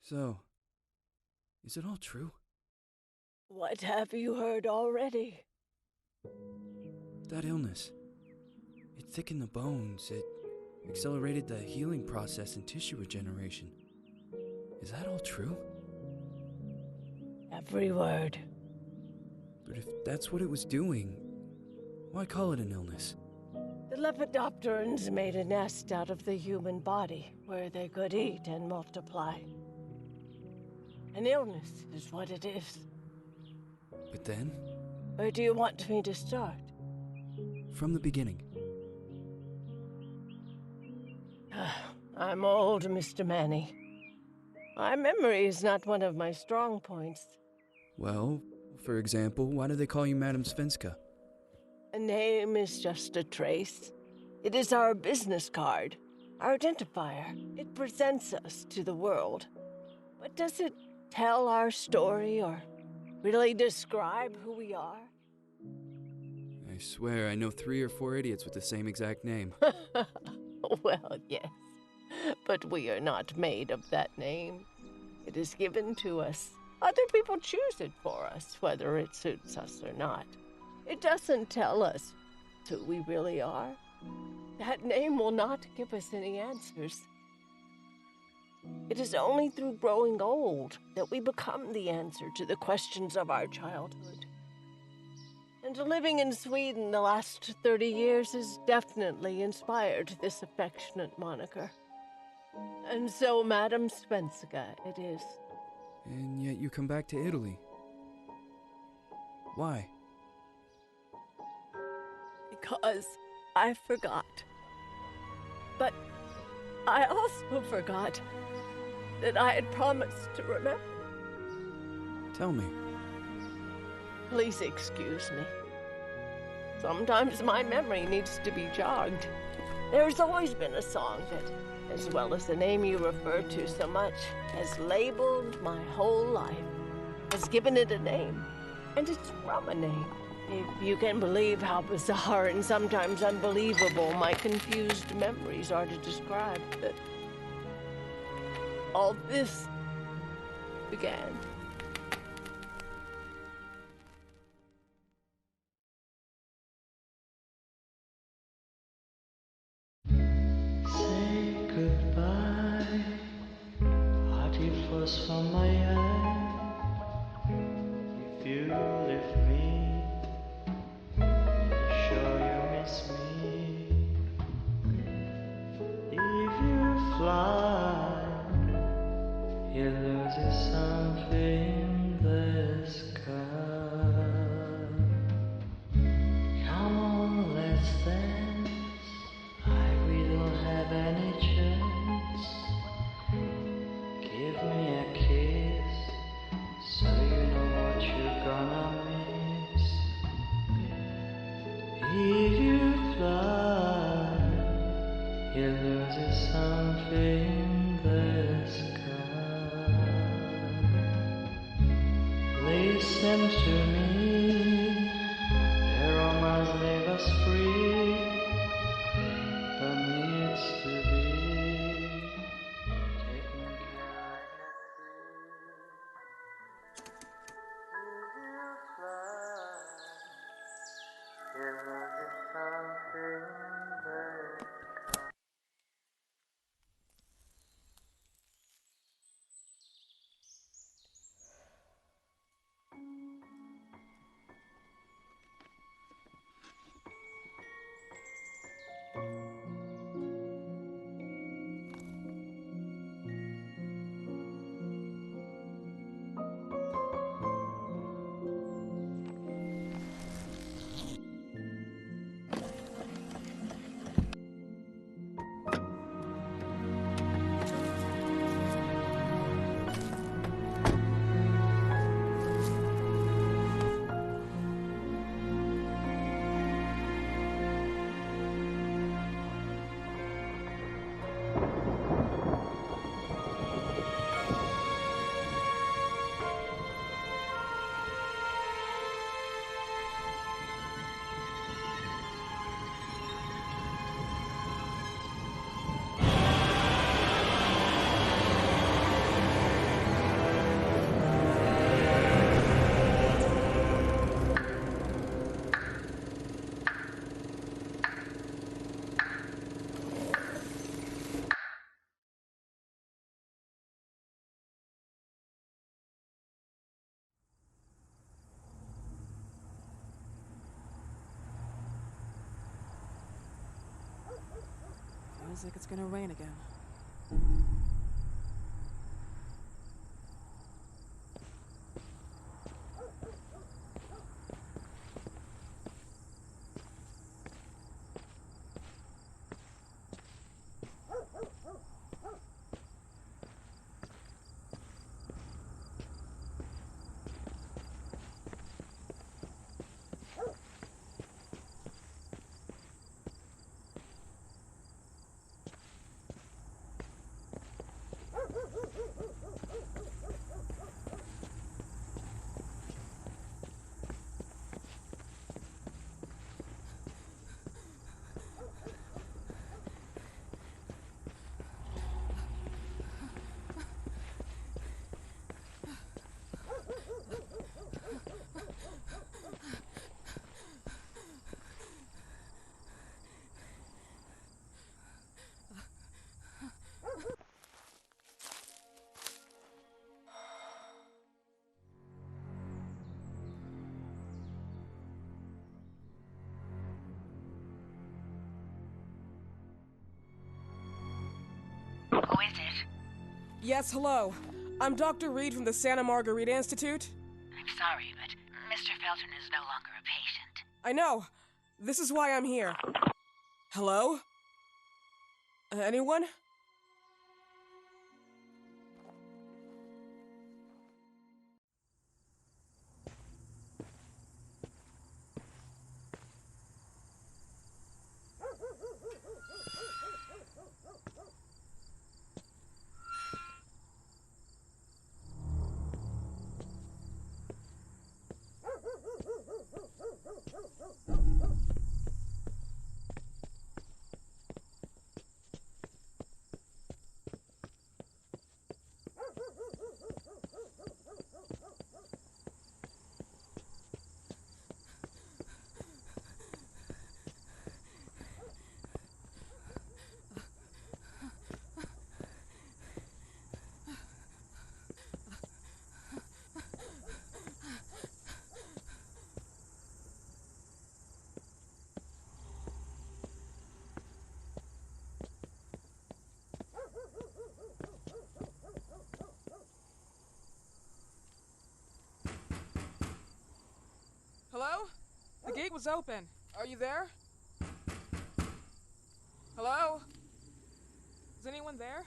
So, is it all true? What have you heard already? That illness. It thickened the bones. It accelerated the healing process and tissue regeneration. Is that all true? Every word. But if that's what it was doing, why call it an illness? The Lepidopterans made a nest out of the human body where they could eat and multiply. An illness is what it is. But then, Where do you want me to start? from the beginning. I'm old, Mr. Manny. My memory is not one of my strong points. Well, for example, why do they call you Madam Svenska? A name is just a trace. It is our business card, our identifier. It presents us to the world. But does it tell our story or really describe who we are? I swear I know 3 or 4 idiots with the same exact name. Well, yes. But we are not made of that name. It is given to us. Other people choose it for us, whether it suits us or not. It doesn't tell us who we really are. That name will not give us any answers. It is only through growing old that we become the answer to the questions of our childhood. And living in Sweden the last 30 years has definitely inspired this affectionate moniker. And so, Madam Svenska, it is. And yet you come back to Italy. Why? Because I forgot. But I also forgot that I had promised to remember. Tell me. Please excuse me. Sometimes my memory needs to be jogged. There's always been a song that, as well as the name you refer to so much, has labeled my whole life, has given it a name, and it's from a name. If you can believe how bizarre and sometimes unbelievable my confused memories are to describe that all this began. Say goodbye, party flows from my eye. If you leave me, sure you miss me. If you fly, you lose something in the sky. Come on, let's dance. We don't have any chance. Give me a kiss, so you know what you're gonna miss. If you fly, you lose something in the sky. Listen to me, the romance leave us free. But needs to be taken care of. Feels like it's gonna rain again. Who is it? Yes, hello. I'm Dr. Reed from the Santa Margarita Institute. I'm sorry, but Mr. Felton is no longer a patient. I know. This is why I'm here. Hello? Anyone? Hello? The gate was open. Are you there? Hello? Is anyone there?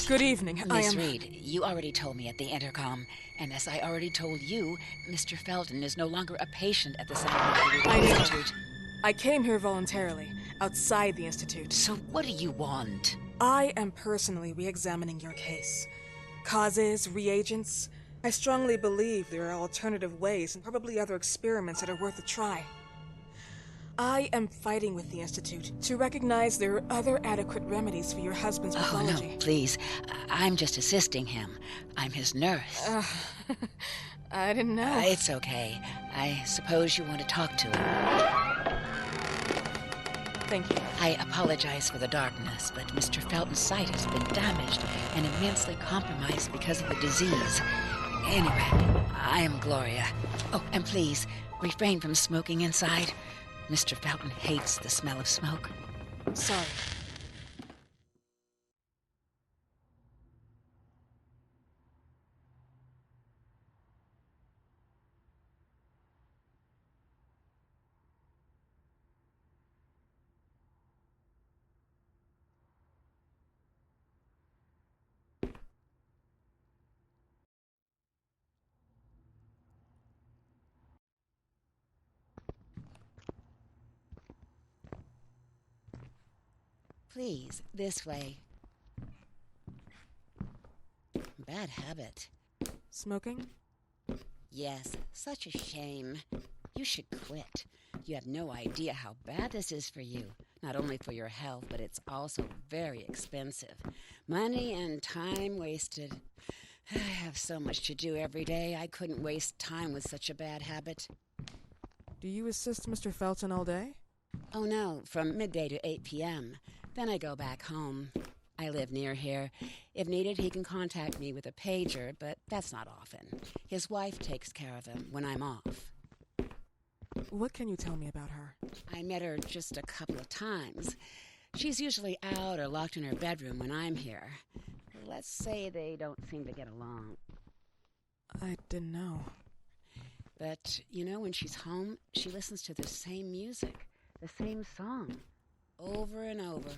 Good evening. Miss Reed, you already told me at the intercom, and as I already told you, Mr. Felton is no longer a patient at the Santa Margarita Institute. I came here voluntarily, outside the Institute. So what do you want? I am personally re-examining your case. Causes, reagents. I strongly believe there are alternative ways and probably other experiments that are worth a try. I am fighting with the Institute to recognize there are other adequate remedies for your husband's pathology. Oh, no, please. I'm just assisting him. I'm his nurse. I didn't know. It's okay. I suppose you want to talk to him. Thank you. I apologize for the darkness, but Mr. Felton's sight has been damaged and immensely compromised because of the disease. Anyway, I am Gloria. Oh, and please, refrain from smoking inside. Mr. Felton hates the smell of smoke. Sorry. Please, this way. Bad habit. Smoking? Yes, such a shame. You should quit. You have no idea how bad this is for you. Not only for your health, but it's also very expensive. Money and time wasted. I have so much to do every day. I couldn't waste time with such a bad habit. Do you assist Mr. Felton all day? Oh no, from midday to 8 p.m. Then I go back home. I live near here. If needed, he can contact me with a pager, but that's not often. His wife takes care of him when I'm off. What can you tell me about her? I met her just a couple of times. She's usually out or locked in her bedroom when I'm here. Let's say they don't seem to get along. I didn't know. But, when she's home, she listens to the same music, the same song, over and over.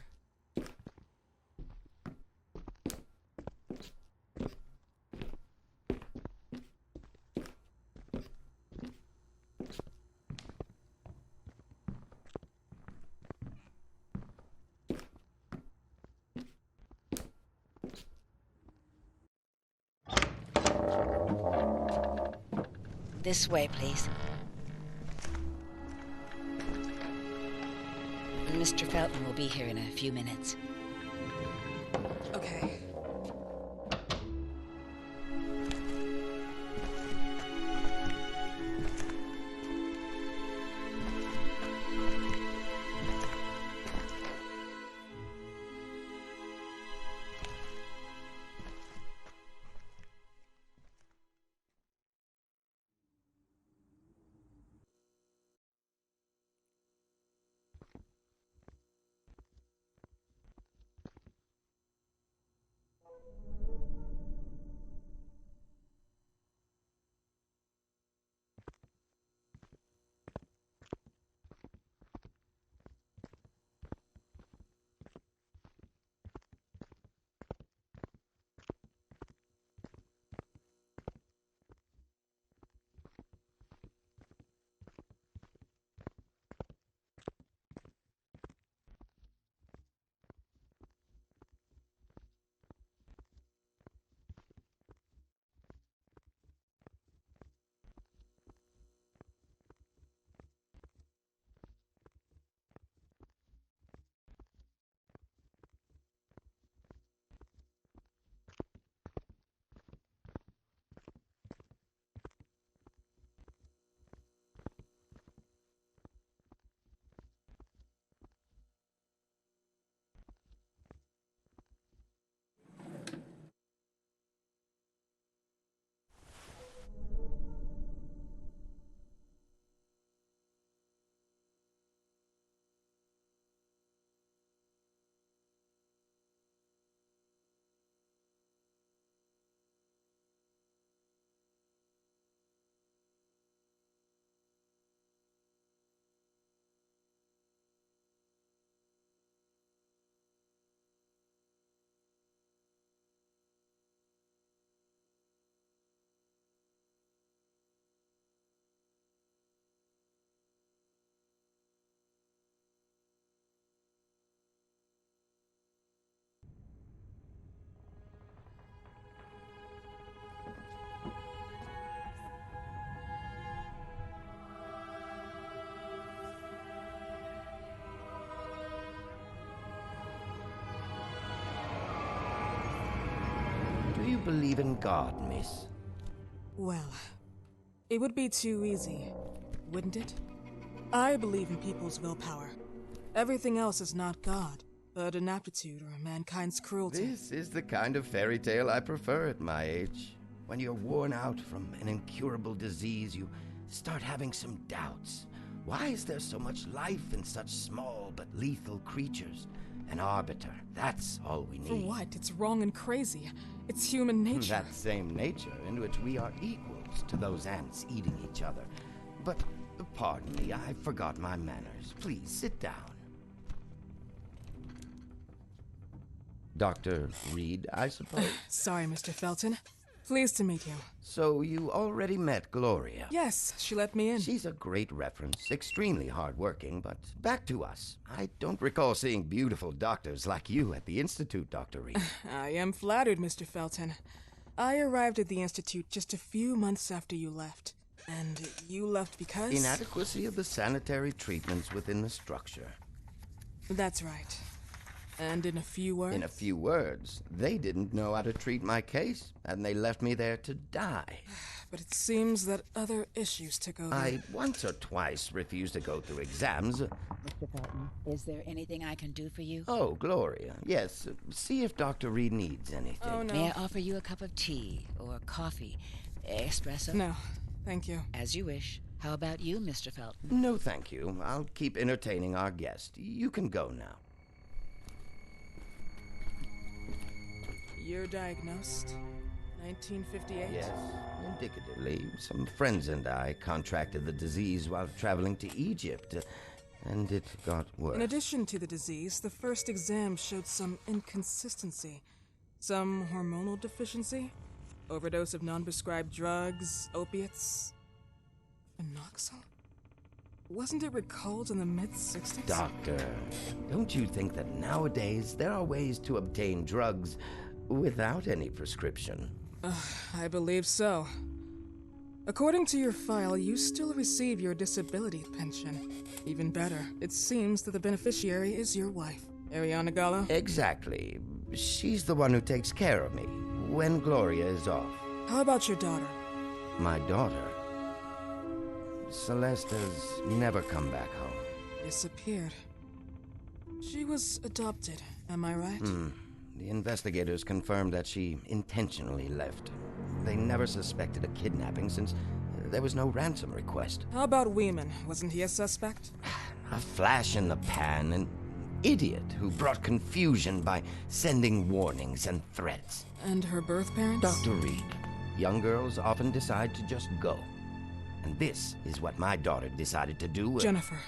This way, please. Mr. Felton will be here in a few minutes. Okay. believe in God, miss? Well, it would be too easy, wouldn't it? I believe in people's willpower. Everything else is not God, but an aptitude or mankind's cruelty. This is the kind of fairy tale I prefer at my age. When you're worn out from an incurable disease, you start having some doubts. Why is there so much life in such small but lethal creatures? An arbiter, that's all we need. For what? It's wrong and crazy. It's human nature. That same nature in which we are equals to those ants eating each other. But, pardon me, I forgot my manners. Please, sit down. Dr. Reed, I suppose? Sorry, Mr. Felton. Pleased to meet you. So you already met Gloria? Yes, she let me in. She's a great reference, extremely hardworking, but back to us. I don't recall seeing beautiful doctors like you at the Institute, Dr. Reed. I am flattered, Mr. Felton. I arrived at the Institute just a few months after you left. And you left because? Inadequacy of the sanitary treatments within the structure. That's right. And in a few words? In a few words, they didn't know how to treat my case, and they left me there to die. But it seems that other issues took over. I once or twice refused to go through exams. Mr. Felton, is there anything I can do for you? Oh, Gloria, yes. See if Dr. Reed needs anything. Oh, no. May I offer you a cup of tea or coffee? Espresso? No, thank you. As you wish. How about you, Mr. Felton? No, thank you. I'll keep entertaining our guest. You can go now. You're diagnosed? 1958? Yes, indicatively. Some friends and I contracted the disease while traveling to Egypt, and it got worse. In addition to the disease, the first exam showed some inconsistency. Some hormonal deficiency? Overdose of non-prescribed drugs, opiates? Phenoxyl? Wasn't it recalled in the mid-60s? Doctor, don't you think that nowadays there are ways to obtain drugs without any prescription? I believe so. According to your file, you still receive your disability pension. Even better, it seems that the beneficiary is your wife, Ariana Gallo. Exactly. She's the one who takes care of me when Gloria is off. How about your daughter? My daughter? Celeste has never come back home. Disappeared. She was adopted, am I right? The investigators confirmed that she intentionally left. They never suspected a kidnapping since there was no ransom request. How about Weeman? Wasn't he a suspect? A flash in the pan, an idiot who brought confusion by sending warnings and threats. And her birth parents? Dr. Reed, young girls often decide to just go. And this is what my daughter decided to do. Jennifer.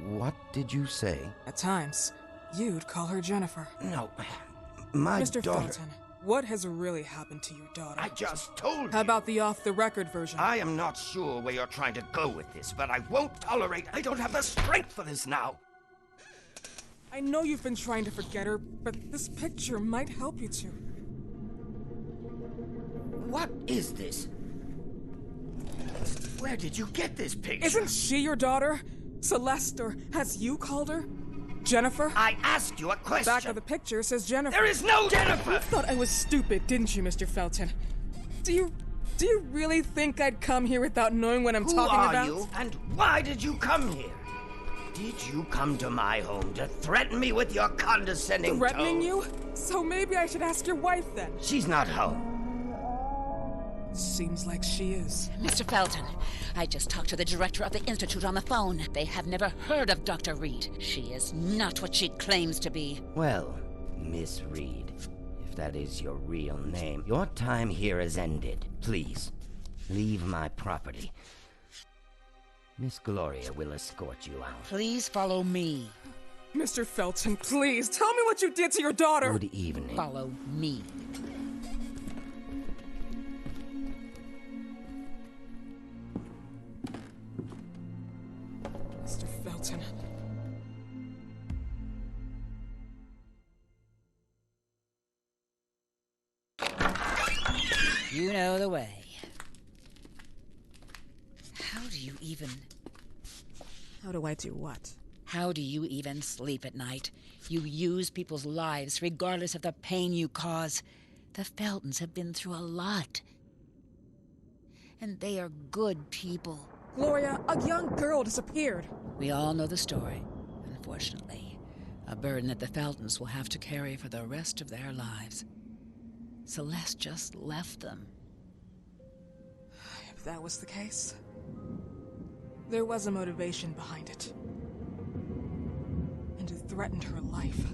What did you say? At times, you'd call her Jennifer. No, my Mr. daughter... Felton, what has really happened to your daughter? I just told you. How about the off-the-record version? I am not sure where you're trying to go with this, but I won't tolerate... I don't have the strength for this now. I know you've been trying to forget her, but this picture might help you to. What is this? Where did you get this picture? Isn't she your daughter? Celeste, or as you called her? Jennifer? I asked you a question. Back of the picture says Jennifer. There is no Jennifer! You thought I was stupid, didn't you, Mr. Felton? Do you really think I'd come here without knowing what I'm talking about? Who are you, and why did you come here? Did you come to my home to threaten me with your condescending Threatening tone? you? So maybe I should ask your wife then. She's not home. Seems like she is. Mr. Felton, I just talked to the director of the Institute on the phone. They have never heard of Dr. Reed. She is not what she claims to be. Well, Miss Reed, if that is your real name, your time here has ended. Please, leave my property. Miss Gloria will escort you out. Please follow me. Mr. Felton, please, tell me what you did to your daughter! Good evening. Follow me. Mr. Felton. You know the way. How do you even... How do I do what? How do you even sleep at night? You use people's lives regardless of the pain you cause. The Feltons have been through a lot. And they are good people. Gloria, a young girl disappeared. We all know the story, unfortunately. A burden that the Feltons will have to carry for the rest of their lives. Celeste just left them. If that was the case, there was a motivation behind it. And it threatened her life.